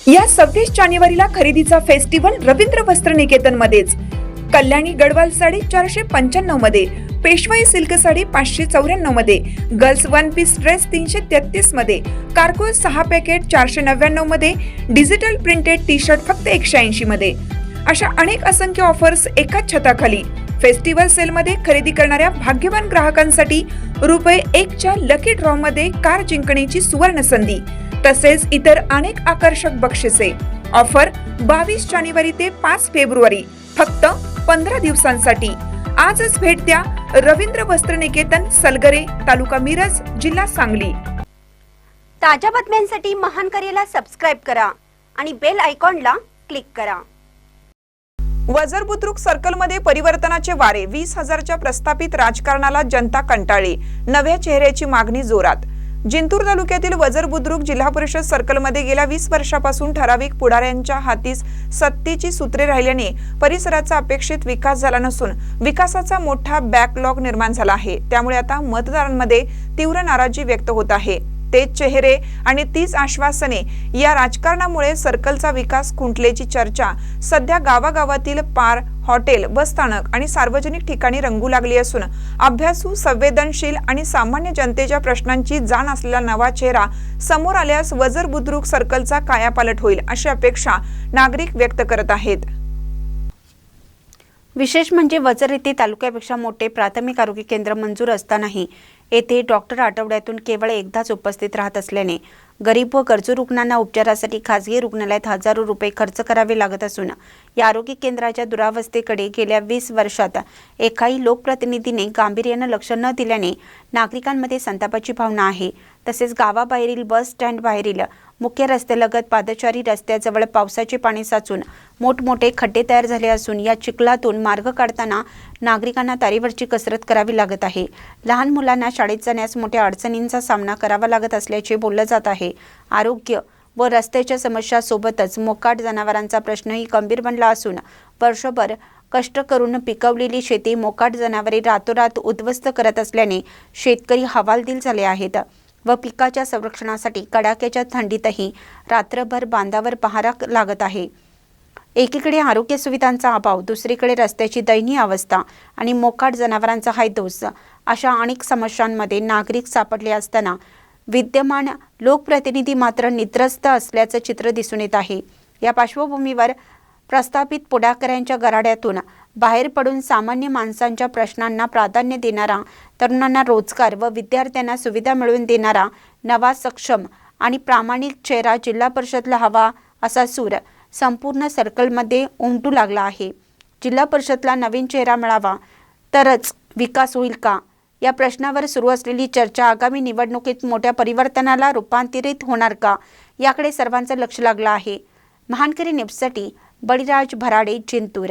या 26 जानेवारीला खरेदीचा फेस्टिवल रवींद्र वस्त्र निकेतन मध्येच। कल्याणी गडवाल साडी 495 मध्ये, पेशवाई सिल्क साडी 594 मध्ये, गर्ल्स वन पीस ड्रेस 333 मध्ये, कार्गो 6 पॅकेट 499 मध्ये, डिजिटल प्रिंटेड टी शर्ट फक्त 180 मध्ये। अशा अनेक असंख्य ऑफर्स एकाच छताखाली। फेस्टिवल सेल मध्ये खरेदी करणाऱ्या भाग्यवान ग्राहकांसाठी ₹1 च्या लकी ड्रॉ मध्ये कार जिंकण्याची सुवर्ण संधी, तसेच इतर अनेक आकर्षक बक्षिसे। ऑफर 22 जानेवारी ते 5 फेब्रुवारी, फक्त 15 दिवसांसाठी। आजच भेट द्या रवींद्र वस्त्र निकेतन, सलगरे, तालुका मिरज, जिल्हा सांगली। ताज्या बातम्यांसाठी महान करेला सबस्क्राइब करा आणि बेल आयकॉनला क्लिक करा। वजर बुद्रुक सर्कलमध्ये परिवर्तनाचे वारे। 20,000च्या प्रस्थापित राजकारणाला जनता कंटाळली, नव्या चेहऱ्याची मागणी जोरात। जिंतूर तालुक्यातील वजर बुद्रुक जिल्हा परिषद सर्कलमध्ये गेल्या 20 वर्षापासून ठराविक पुढाऱ्यांच्या हातीस सत्तेची सूत्रे राहिल्याने परिसराचा अपेक्षित विकास झाला नसून विकासाचा मोठा बॅकलॉग निर्माण झाला आहे। त्यामुळे आता मतदारांमध्ये तीव्र नाराजी व्यक्त होत आहे। तेच चेहरे आणि तीच आश्वासने या राजकारणामुळे सर्कलचा विकास खुंटल्याची चर्चा सध्या गावागावातील पार, हॉटेल, बसस्थानक आणि सार्वजनिक ठिकाणी रंगू लागली असून अभ्यासू, संवेदनशील आणि सामान्य जनतेच्या प्रश्नांची जाण असलेला नवा चेहरा समोर आल्यास वजर बुद्रुक सर्कलचा कायापालट होईल अशी अपेक्षा नागरिक व्यक्त करत आहेत। विशेष म्हणजे वजर येथे तालुक्यापेक्षा मोठे प्राथमिक आरोग्य केंद्र मंजूर असतानाही येथे डॉक्टर आठवड्यातून केवळ एकदाच उपस्थित राहत असल्याने गरीब व गरजू रुग्णांना उपचारासाठी खासगी रुग्णालयात हजारो रुपये खर्च करावे लागत असून या आरोग्य केंद्राच्या दुरावस्थेकडे गेल्या 20 वर्षात एकाही लोकप्रतिनिधीने गांभीर्याने लक्ष न दिल्याने नागरिकांमध्ये संतापाची भावना आहे। तसेच गावाबाहेरील बस स्टँड बाहेरील मुख्य रस्त्यालगत पादचारी रस्त्याजवळ पावसाचे पाणी साचून मोठमोठे खड्डे तयार झाले असून या चिखलातून मार्ग काढताना नागरिकांना तारेवरची कसरत करावी लागत आहे। लहान मुलांना शाळेत जाण्यास मोठ्या अडचणींचा सामना करावा लागत असल्याचे बोलले जात आहे। आरोग्य व रस्त्याच्या समस्यासोबतच मोकाट जनावरांचा प्रश्नही गंभीर बनला असून वर्षभर कष्ट करून पिकवलेली शेती मोकाट जनावरे रातोरात उद्ध्वस्त करत असल्याने शेतकरी हवालदिल झाले आहेत व पिकाच्या संरक्षणासाठी कडाक्याच्या थंडीतही रात्रभर बांधावर पहारा लागत आहे। एकीकडे आरोग्य सुविधांचा अभाव, दुसरीकडे रस्त्याची दयनीय अवस्था आणि मोकाट जनावरांचा हैदोस अशा अनेक समस्यांमध्ये नागरिक सापडले असताना विद्यमान लोकप्रतिनिधी मात्र निद्रस्त असल्याचं चित्र दिसून येत आहे। या पार्श्वभूमीवर प्रस्थापित पुढाकारांच्या गराड्यातून बाहेर पडून सामान्य माणसांच्या प्रश्नांना प्राधान्य देणारा, तरुणांना रोजगार व विद्यार्थ्यांना सुविधा मिळवून देणारा नवा, सक्षम आणि प्रामाणिक चेहरा जिल्हा परिषदला हवा असा सूर संपूर्ण सर्कलमध्ये उमटू लागला आहे। जिल्हा परिषदला नवीन चेहरा मिळावा तरच विकास होईल का, या प्रश्नावर सुरू असलेली चर्चा आगामी निवडणुकीत मोठ्या परिवर्तनाला रूपांतरित होणार का, याकडे सर्वांचं लक्ष लागलं आहे। महानकरी न्यूजसाठी बळीराज भराडे, जिंतूर।